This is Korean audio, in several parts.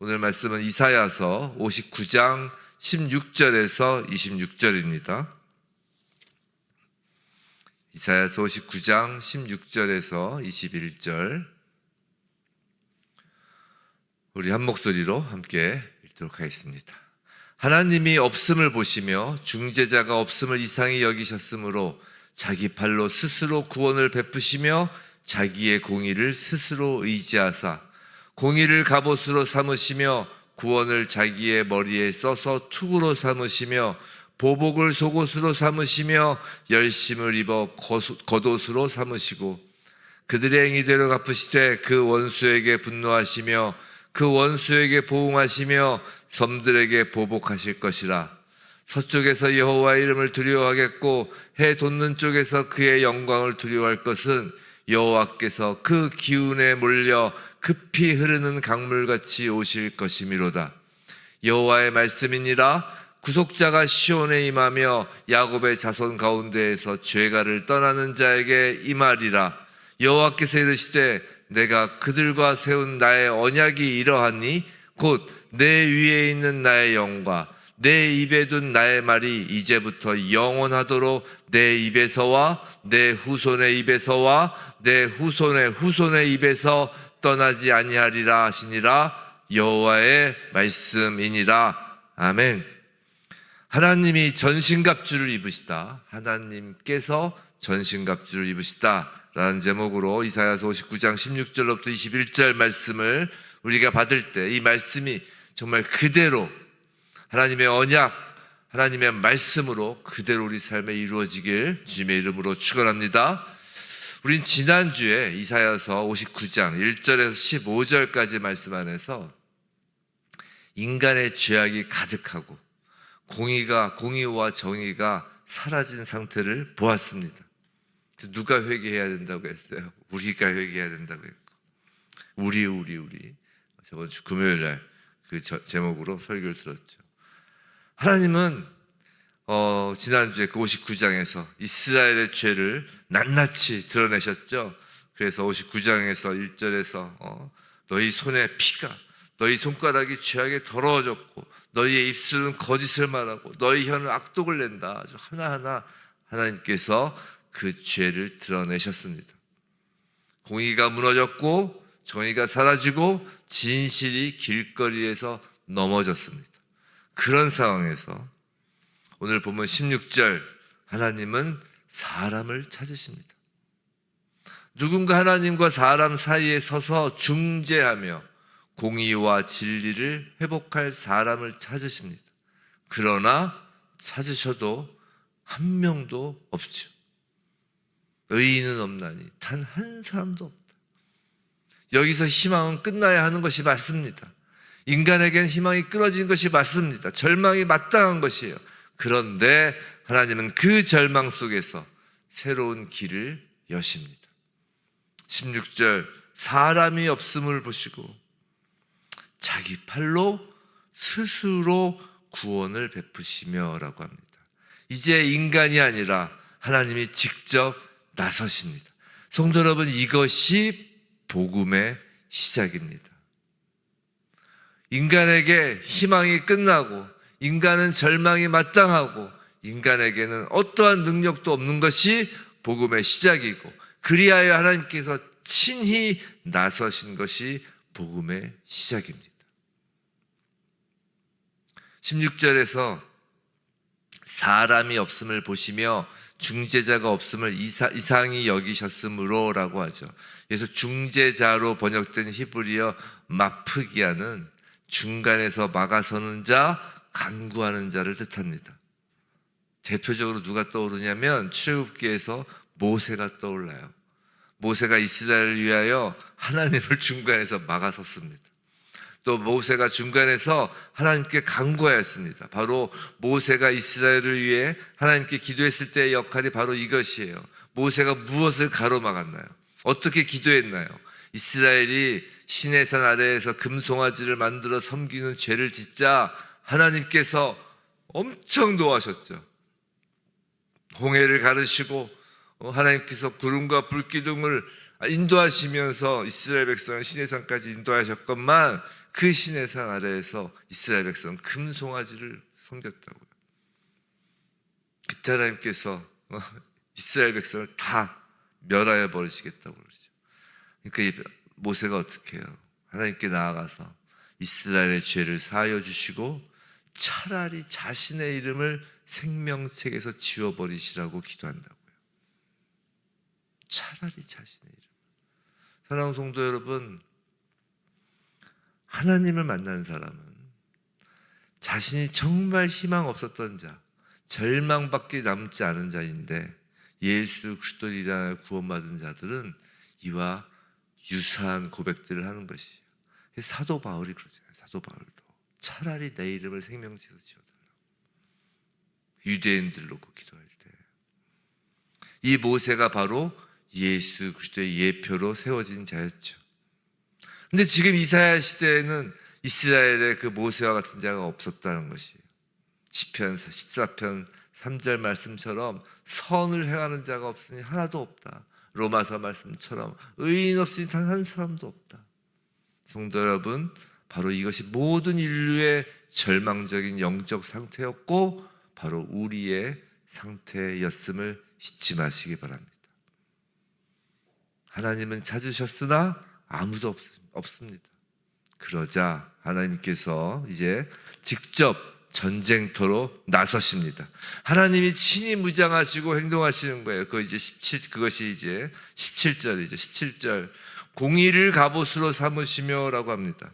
오늘 말씀은 이사야서 59장 16절에서 26절입니다. 이사야서 59장 16절에서 21절, 우리 한 목소리로 함께 읽도록 하겠습니다. 하나님이 없음을 보시며 중재자가 없음을 이상히 여기셨으므로 자기 팔로 스스로 구원을 베푸시며 자기의 공의를 스스로 의지하사 공의를 갑옷으로 삼으시며 구원을 자기의 머리에 써서 투구로 삼으시며 보복을 속옷으로 삼으시며 열심을 입어 겉옷으로 삼으시고 그들의 행위대로 갚으시되 그 원수에게 분노하시며 그 원수에게 보응하시며 섬들에게 보복하실 것이라. 서쪽에서 여호와의 이름을 두려워하겠고 해 돋는 쪽에서 그의 영광을 두려워할 것은 여호와께서 그 기운에 몰려 급히 흐르는 강물같이 오실 것이미로다. 여호와의 말씀이니라. 구속자가 시온에 임하며 야곱의 자손 가운데에서 죄가를 떠나는 자에게 임하리라. 여호와께서 이르시되 내가 그들과 세운 나의 언약이 이러하니 곧 내 위에 있는 나의 영과 내 입에 둔 나의 말이 이제부터 영원하도록 내 입에서와 내 후손의 입에서와 내 후손의 후손의 입에서 떠나지 아니하리라 하시니라. 여호와의 말씀이니라. 아멘. 하나님이 전신갑주를 입으시다, 하나님께서 전신갑주를 입으시다 라는 제목으로 이사야서 59장 16절로부터 21절 말씀을 우리가 받을 때 이 말씀이 정말 그대로 하나님의 언약, 하나님의 말씀으로 그대로 우리 삶에 이루어지길 주님의 이름으로 축원합니다. 우린 지난주에 이사야서 59장 1절에서 15절까지 말씀 안에서 인간의 죄악이 가득하고 공의와 정의가 사라진 상태를 보았습니다. 누가 회개해야 된다고 했어요? 우리가 회개해야 된다고 했고, 우리 저번 주 금요일 날 그 제목으로 설교를 들었죠. 하나님은 지난주에 그 59장에서 이스라엘의 죄를 낱낱이 드러내셨죠. 그래서 59장에서 1절에서 너희 손에 피가, 너희 손가락이 죄악에 더러워졌고 너희의 입술은 거짓을 말하고 너희 혀는 악독을 낸다. 아주 하나하나 하나님께서 그 죄를 드러내셨습니다. 공의가 무너졌고 정의가 사라지고 진실이 길거리에서 넘어졌습니다. 그런 상황에서 오늘 보면 16절, 하나님은 사람을 찾으십니다. 누군가 하나님과 사람 사이에 서서 중재하며 공의와 진리를 회복할 사람을 찾으십니다. 그러나 찾으셔도 한 명도 없죠. 의인은 없나니 단 한 사람도 없다. 여기서 희망은 끝나야 하는 것이 맞습니다. 인간에겐 희망이 끊어진 것이 맞습니다. 절망이 마땅한 것이에요. 그런데 하나님은 그 절망 속에서 새로운 길을 여십니다. 16절, 사람이 없음을 보시고 자기 팔로 스스로 구원을 베푸시며 라고 합니다. 이제 인간이 아니라 하나님이 직접 나서십니다. 성도 여러분, 이것이 복음의 시작입니다. 인간에게 희망이 끝나고 인간은 절망이 마땅하고 인간에게는 어떠한 능력도 없는 것이 복음의 시작이고, 그리하여 하나님께서 친히 나서신 것이 복음의 시작입니다. 16절에서 사람이 없음을 보시며 중재자가 없음을 이상히 여기셨으므로 라고 하죠. 그래서 중재자로 번역된 히브리어 마프기아는 중간에서 막아서는 자, 간구하는 자를 뜻합니다. 대표적으로 누가 떠오르냐면 출애굽기에서 모세가 떠올라요. 모세가 이스라엘을 위하여 하나님을 중간에서 막아섰습니다. 또 모세가 중간에서 하나님께 간구하였습니다. 바로 모세가 이스라엘을 위해 하나님께 기도했을 때의 역할이 바로 이것이에요. 모세가 무엇을 가로막았나요? 어떻게 기도했나요? 이스라엘이 시내산 아래에서 금송아지를 만들어 섬기는 죄를 짓자 하나님께서 엄청 노하셨죠. 홍해를 가르시고 하나님께서 구름과 불기둥을 인도하시면서 이스라엘 백성을 시내산까지 인도하셨건만 그 시내산 아래에서 이스라엘 백성 금송아지를 섬겼다고요. 그때 하나님께서 이스라엘 백성을 다 멸하여 버리시겠다고 그러죠. 그러니까 이 모세가 어떻게 해요? 하나님께 나아가서 이스라엘의 죄를 사하여 주시고 차라리 자신의 이름을 생명책에서 지워버리시라고 기도한다고요. 차라리 자신의 이름. 사랑하는 성도 여러분, 하나님을 만난 사람은 자신이 정말 희망 없었던 자, 절망밖에 남지 않은 자인데 예수 그리스도를 인하여 구원받은 자들은 이와 유사한 고백들을 하는 것이에요. 사도 바울이 그러잖아요. 사도 바울도 차라리 내 이름을 생명책에서 지워달라고. 유대인들 놓고 기도할 때 이 모세가 바로 예수 그리스도의 예표로 세워진 자였죠. 근데 지금 이사야 시대에는 이스라엘의 그 모세와 같은 자가 없었다는 것이에요. 시편 14편 3절 말씀처럼 선을 행하는 자가 없으니 하나도 없다. 로마서 말씀처럼 의인 없으니 단 한 사람도 없다. 성도 여러분, 바로 이것이 모든 인류의 절망적인 영적 상태였고 바로 우리의 상태였음을 잊지 마시기 바랍니다. 하나님은 찾으셨으나 아무도 없습니다. 그러자 하나님께서 이제 직접 전쟁터로 나서십니다. 하나님이 친히 무장하시고 행동하시는 거예요. 그것이 이제 17절이죠. 17절. 공의를 갑옷으로 삼으시며라고 합니다.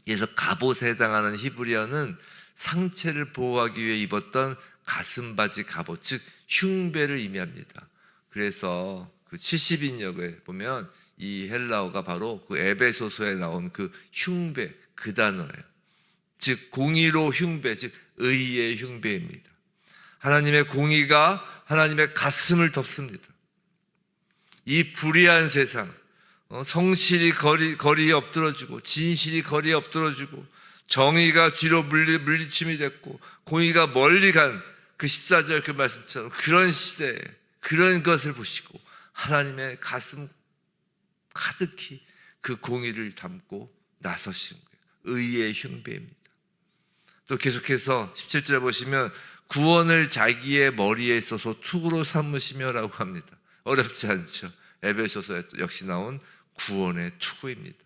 그래서 갑옷에 해당하는 히브리어는 상체를 보호하기 위해 입었던 가슴바지 갑옷, 즉 흉배를 의미합니다. 그래서 그 70인역에 보면 이 헬라어가 바로 그 에베소서에 나온 그 흉배, 그 단어예요. 즉 공의로 흉배, 즉 의의 흉배입니다. 하나님의 공의가 하나님의 가슴을 덮습니다. 이 불의한 세상, 성실이 거리에 엎드러지고 진실이 거리에 엎드러지고 정의가 뒤로 물리침이 됐고 공의가 멀리 간 그 14절 그 말씀처럼 그런 시대에 그런 것을 보시고 하나님의 가슴 가득히 그 공의를 담고 나서시는 거예요. 의의 흉배입니다. 또 계속해서 17절 보시면 구원을 자기의 머리에 써서 투구로 삼으시며라고 합니다. 어렵지 않죠. 에베소서에 역시 나온 구원의 투구입니다.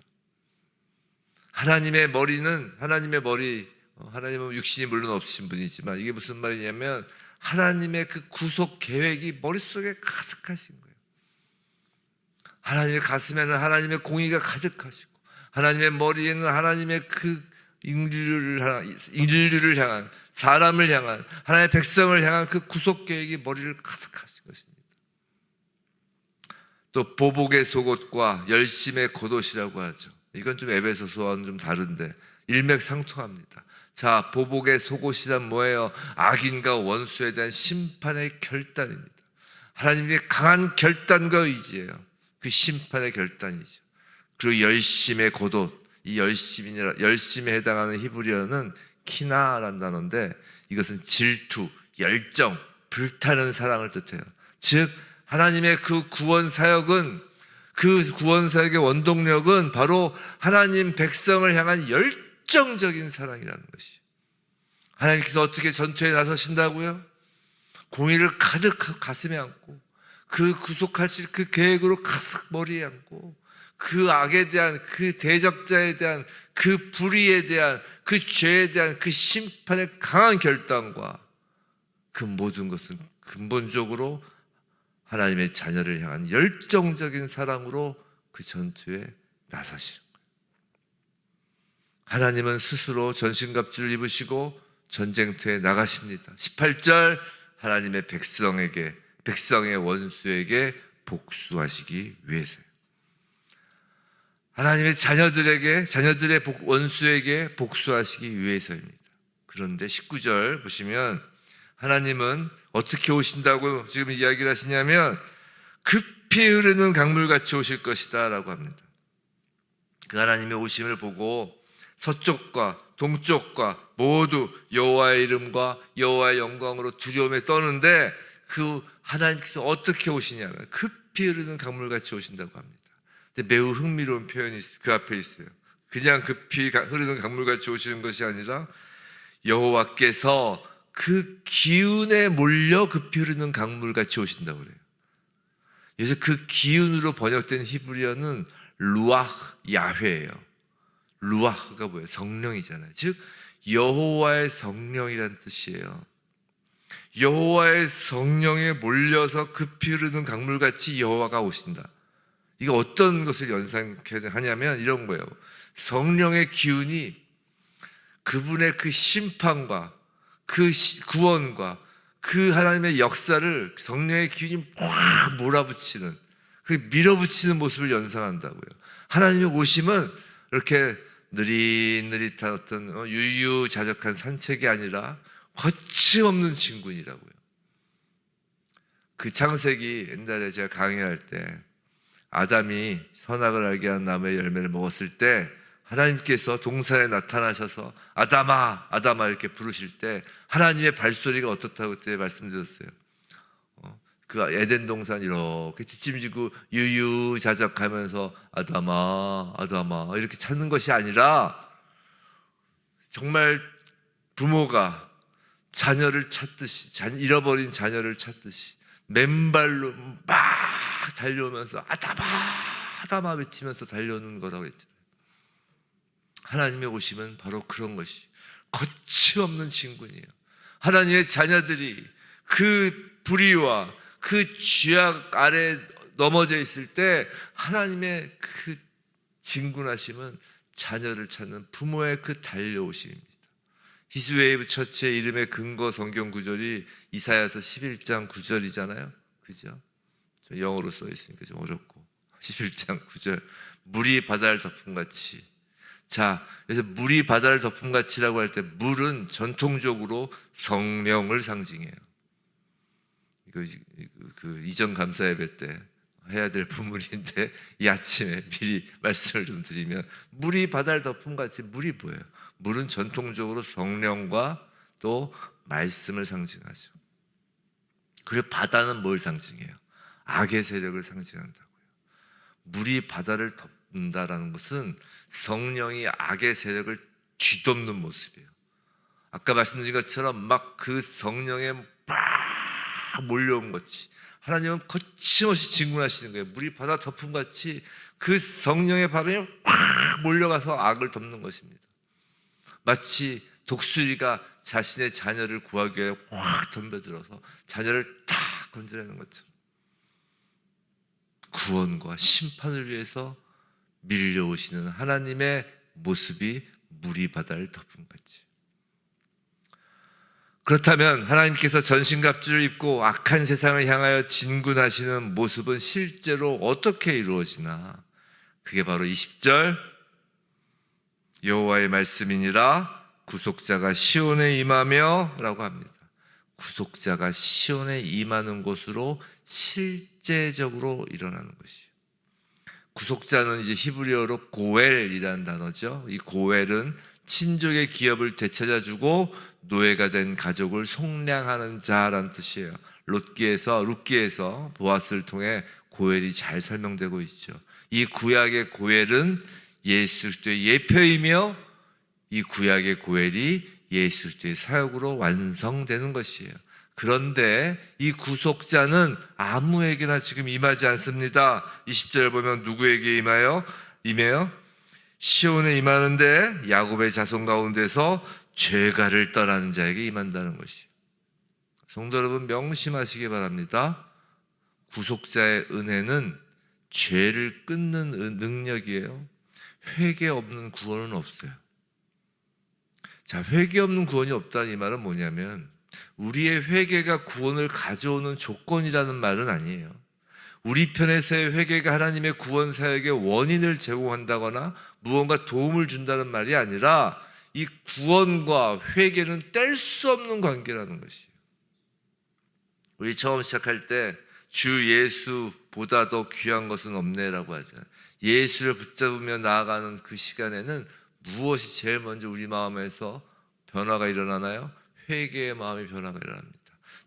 하나님의 머리는 하나님은 육신이 물론 없으신 분이지만 이게 무슨 말이냐면 하나님의 그 구속 계획이 머릿속에 가득하신 거예요. 하나님의 가슴에는 하나님의 공의가 가득하시고 하나님의 머리에는 하나님의 그 인류를 향한 사람을 향한 하나님의 백성을 향한 그 구속 계획이 머리를 가득하신 것입니다. 또 보복의 속옷과 열심의 겉옷이라고 하죠. 이건 좀 에베소서와는 좀 다른데 일맥상통합니다. 자, 보복의 속옷이란 뭐예요? 악인과 원수에 대한 심판의 결단입니다. 하나님의 강한 결단과 의지예요. 그 심판의 결단이죠. 그리고 열심의 겉옷, 이 열심에 해당하는 히브리어는 키나라는 단어인데 이것은 질투, 열정, 불타는 사랑을 뜻해요. 즉 하나님의 그 구원 사역의 원동력은 바로 하나님 백성을 향한 열정적인 사랑이라는 것이에요. 하나님께서 어떻게 전투에 나서신다고요? 공의를 가득 가슴에 안고 그 구속하실 그 계획으로 가득 머리에 안고 그 악에 대한 그 대적자에 대한 그 불의에 대한 그 죄에 대한 그 심판의 강한 결단과 그 모든 것은 근본적으로 하나님의 자녀를 향한 열정적인 사랑으로 그 전투에 나서시는 거예요. 하나님은 스스로 전신갑주를 입으시고 전쟁터에 나가십니다. 18절 하나님의 백성의 원수에게 복수하시기 위해서요. 하나님의 자녀들의 원수에게 복수하시기 위해서입니다. 그런데 19절 보시면 하나님은 어떻게 오신다고 지금 이야기를 하시냐면 급히 흐르는 강물같이 오실 것이다 라고 합니다. 그 하나님의 오심을 보고 서쪽과 동쪽과 모두 여호와의 이름과 여호와의 영광으로 두려움에 떠는데 그 하나님께서 어떻게 오시냐면 급히 흐르는 강물같이 오신다고 합니다. 근데 매우 흥미로운 표현이 그 앞에 있어요. 그냥 급히 흐르는 강물같이 오시는 것이 아니라 여호와께서 그 기운에 몰려 급히 흐르는 강물같이 오신다고 그래요. 그래서 그 기운으로 번역된 히브리어는 루아흐 야훼예요. 루아흐가 뭐예요? 성령이잖아요. 즉 여호와의 성령이란 뜻이에요. 여호와의 성령에 몰려서 급히 흐르는 강물같이 여호와가 오신다. 이거 어떤 것을 연상하냐면 이런 거예요. 성령의 기운이 그분의 그 심판과 그 구원과 그 하나님의 역사를 성령의 기운이 확 몰아붙이는, 그 밀어붙이는 모습을 연상한다고요. 하나님의 오심은 이렇게 느릿느릿한 어떤 유유자적한 산책이 아니라 거침없는 진군이라고요. 그 창세기 옛날에 제가 강의할 때 아담이 선악을 알게 한 나무의 열매를 먹었을 때 하나님께서 동산에 나타나셔서 아담아 아담아 이렇게 부르실 때 하나님의 발소리가 어떻다고 그때 말씀드렸어요. 그 에덴 동산 이렇게 뒷짐지고 유유자적하면서 아담아 아담아 이렇게 찾는 것이 아니라 정말 부모가 자녀를 찾듯이, 잃어버린 자녀를 찾듯이 맨발로 막 달려오면서 아담아 아담아 외치면서 달려오는 거라고 했잖아요. 하나님의 오심은 바로 그런 것이 거침없는 진군이에요. 하나님의 자녀들이 그 불의와 그 죄악 아래 넘어져 있을 때 하나님의 그 진군하심은 자녀를 찾는 부모의 그 달려오심입니다. 히스웨이브 처치의 이름의 근거 성경 구절이 이사야서 11장 9절이잖아요. 그죠? 저 영어로 써 있으니까 좀 어렵고 11장 9절 물이 바다를 덮음같이. 자, 그래서 물이 바다를 덮음같이라고 할 때 물은 전통적으로 성령을 상징해요. 이거 그 이전 감사 예배 때 해야 될 부문인데 이 아침에 미리 말씀을 좀 드리면 물이 바다를 덮음같이 물이 뭐예요? 물은 전통적으로 성령과 또 말씀을 상징하죠. 그리고 바다는 뭘 상징해요? 악의 세력을 상징한다고요. 물이 바다를 덮는다라는 것은 성령이 악의 세력을 뒤덮는 모습이에요. 아까 말씀드린 것처럼 막 그 성령에 막 몰려온 것이 하나님은 거침없이 진군하시는 거예요. 물이 바다 덮음같이 그 성령의 바람이 확 몰려가서 악을 덮는 것입니다. 마치 독수리가 자신의 자녀를 구하기 위해 확 덤벼들어서 자녀를 다 건져내는 것처럼 구원과 심판을 위해서 밀려오시는 하나님의 모습이 물이 바다를 덮음같이. 그렇다면 하나님께서 전신갑주를 입고 악한 세상을 향하여 진군하시는 모습은 실제로 어떻게 이루어지나? 그게 바로 20절 여호와의 말씀이니라 구속자가 시온에 임하며 라고 합니다. 구속자가 시온에 임하는 곳으로 실제적으로 일어나는 것이에요. 구속자는 이제 히브리어로 고엘이라는 단어죠. 이 고엘은 친족의 기업을 되찾아주고 노예가 된 가족을 속량하는 자라는 뜻이에요. 룻기에서 보아스를 통해 고엘이 잘 설명되고 있죠. 이 구약의 고엘은 예수 그리스도의 예표이며 이 구약의 고엘이 예수 그리스도의 사역으로 완성되는 것이에요. 그런데 이 구속자는 아무에게나 지금 임하지 않습니다. 20절 보면 누구에게 임해요? 시온에 임하는데 야곱의 자손 가운데서 죄가를 떠나는 자에게 임한다는 것이에요. 성도 여러분 명심하시기 바랍니다. 구속자의 은혜는 죄를 끊는 능력이에요. 회개 없는 구원은 없어요. 자, 회개 없는 구원이 없다는 이 말은 뭐냐면 우리의 회개가 구원을 가져오는 조건이라는 말은 아니에요. 우리 편에서의 회개가 하나님의 구원 사역의 원인을 제공한다거나 무언가 도움을 준다는 말이 아니라 이 구원과 회개는 뗄 수 없는 관계라는 것이에요. 우리 처음 시작할 때 주 예수보다 더 귀한 것은 없네라고 하잖아요. 예수를 붙잡으며 나아가는 그 시간에는 무엇이 제일 먼저 우리 마음에서 변화가 일어나나요? 회개의 마음의 변화가 일어납니다.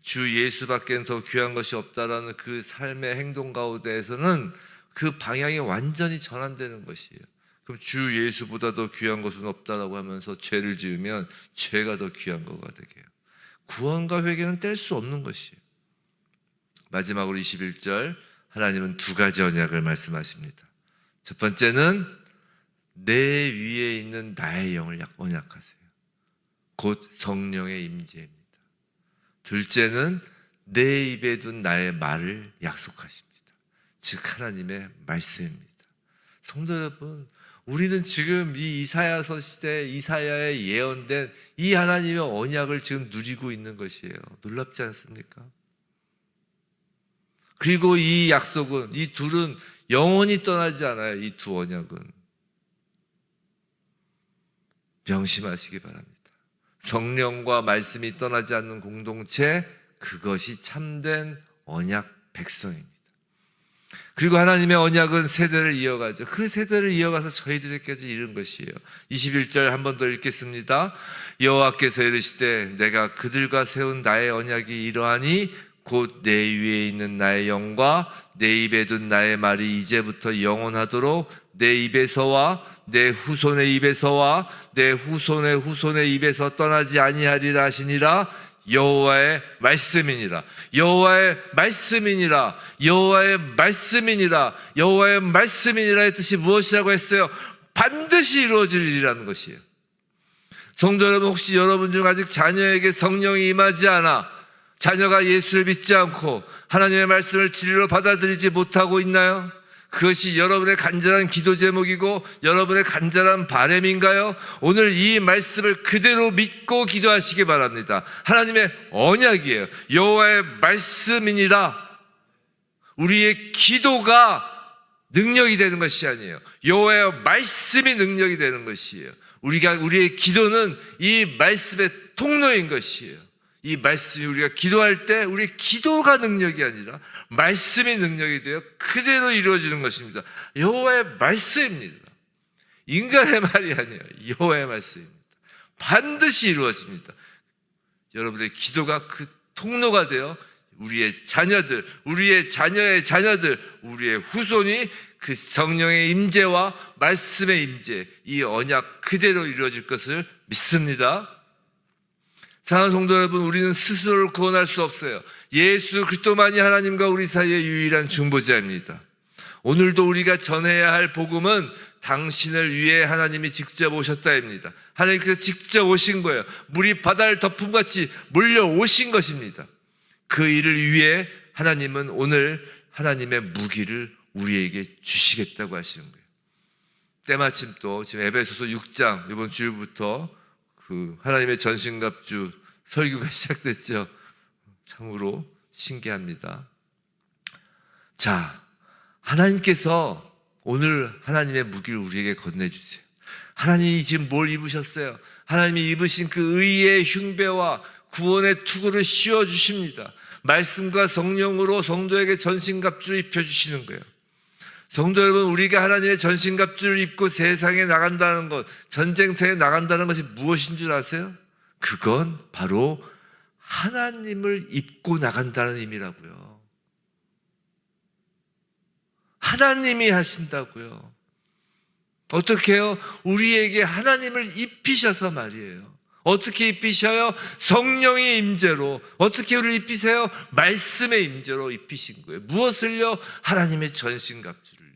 주 예수밖에 더 귀한 것이 없다라는 그 삶의 행동 가운데에서는 그 방향이 완전히 전환되는 것이에요. 그럼 주 예수보다 더 귀한 것은 없다라고 하면서 죄를 지으면 죄가 더 귀한 거가 되게요. 구원과 회개는 뗄 수 없는 것이에요. 마지막으로 21절 하나님은 두 가지 언약을 말씀하십니다. 첫 번째는 내 위에 있는 나의 영을 언약하세요. 곧 성령의 임재입니다. 둘째는 내 입에 둔 나의 말을 약속하십니다. 즉 하나님의 말씀입니다. 성도 여러분, 우리는 지금 이 이사야서 시대 이사야에 예언된 이 하나님의 언약을 지금 누리고 있는 것이에요. 놀랍지 않습니까? 그리고 이 약속은, 이 둘은 영원히 떠나지 않아요. 이 두 언약은. 명심하시기 바랍니다. 성령과 말씀이 떠나지 않는 공동체, 그것이 참된 언약 백성입니다. 그리고 하나님의 언약은 세대를 이어가죠. 그 세대를 이어가서 저희들에게까지 이른 것이에요. 21절 한 번 더 읽겠습니다. 여호와께서 이르시되 내가 그들과 세운 나의 언약이 이러하니 곧 내 위에 있는 나의 영과 내 입에 둔 나의 말이 이제부터 영원하도록 내 입에서와 내 후손의 입에서와 내 후손의 후손의 입에서 떠나지 아니하리라 하시니라. 여호와의 말씀이니라. 여호와의 말씀이니라. 여호와의 말씀이니라. 여호와의 말씀이니라의 뜻이 무엇이라고 했어요? 반드시 이루어질 일이라는 것이에요. 성도 여러분, 혹시 여러분 중 아직 자녀에게 성령이 임하지 않아 자녀가 예수를 믿지 않고 하나님의 말씀을 진리로 받아들이지 못하고 있나요? 그것이 여러분의 간절한 기도 제목이고 여러분의 간절한 바람인가요? 오늘 이 말씀을 그대로 믿고 기도하시기 바랍니다. 하나님의 언약이에요. 여호와의 말씀이니라. 우리의 기도가 능력이 되는 것이 아니에요. 여호와의 말씀이 능력이 되는 것이에요. 우리의 기도는 이 말씀의 통로인 것이에요. 이 말씀이 우리가 기도할 때 우리의 기도가 능력이 아니라 말씀이 능력이 되어 그대로 이루어지는 것입니다. 여호와의 말씀입니다. 인간의 말이 아니에요. 여호와의 말씀입니다. 반드시 이루어집니다. 여러분의 기도가 그 통로가 되어 우리의 자녀들, 우리의 자녀의 자녀들, 우리의 후손이 그 성령의 임재와 말씀의 임재, 이 언약 그대로 이루어질 것을 믿습니다. 사랑하는 성도 여러분, 우리는 스스로를 구원할 수 없어요. 예수 그리스도만이 하나님과 우리 사이의 유일한 중보자입니다. 오늘도 우리가 전해야 할 복음은 당신을 위해 하나님이 직접 오셨다입니다. 하나님께서 직접 오신 거예요. 물이 바다를 덮음같이 몰려오신 것입니다. 그 일을 위해 하나님은 오늘 하나님의 무기를 우리에게 주시겠다고 하시는 거예요. 때마침 또 지금 에베소서 6장 이번 주일부터 그 하나님의 전신갑주 설교가 시작됐죠. 참으로 신기합니다. 자, 하나님께서 오늘 하나님의 무기를 우리에게 건네주세요. 하나님이 지금 뭘 입으셨어요? 하나님이 입으신 그 의의 흉배와 구원의 투구를 씌워주십니다. 말씀과 성령으로 성도에게 전신갑주를 입혀주시는 거예요. 성도 여러분, 우리가 하나님의 전신갑주를 입고 세상에 나간다는 것, 전쟁터에 나간다는 것이 무엇인 줄 아세요? 그건 바로 하나님을 입고 나간다는 의미라고요. 하나님이 하신다고요. 어떻게 해요? 우리에게 하나님을 입히셔서 말이에요. 어떻게 입히셔요? 성령의 임재로. 어떻게 우리를 입히세요? 말씀의 임재로 입히신 거예요. 무엇을요? 하나님의 전신갑주를요.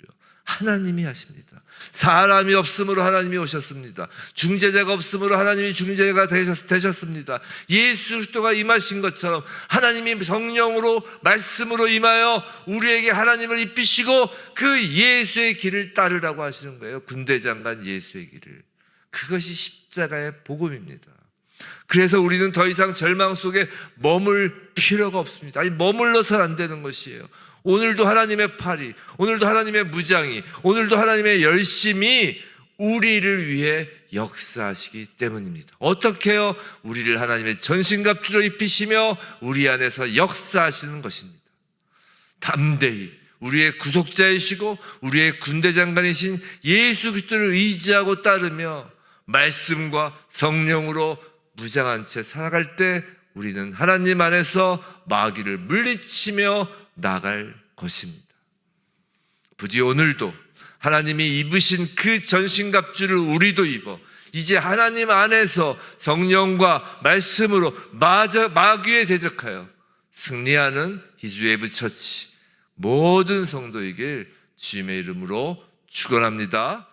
하나님이 하십니다. 사람이 없으므로 하나님이 오셨습니다. 중재자가 없으므로 하나님이 중재자가 되셨습니다. 예수 그리스도가 임하신 것처럼 하나님이 성령으로 말씀으로 임하여 우리에게 하나님을 입히시고 그 예수의 길을 따르라고 하시는 거예요. 군대장관 예수의 길을. 그것이 십자가의 복음입니다. 그래서 우리는 더 이상 절망 속에 머물 필요가 없습니다. 아니, 머물러서는 안 되는 것이에요. 오늘도 하나님의 팔이, 오늘도 하나님의 무장이, 오늘도 하나님의 열심이 우리를 위해 역사하시기 때문입니다. 어떻게 해요? 우리를 하나님의 전신갑주로 입히시며 우리 안에서 역사하시는 것입니다. 담대히 우리의 구속자이시고 우리의 군대장관이신 예수 그리스도를 의지하고 따르며 말씀과 성령으로 무장한 채 살아갈 때 우리는 하나님 안에서 마귀를 물리치며 나갈 것입니다. 부디 오늘도 하나님이 입으신 그 전신갑주를 우리도 입어 이제 하나님 안에서 성령과 말씀으로 마귀에 대적하여 승리하는 히즈웨이브 처치 모든 성도에게 주님의 이름으로 축원합니다.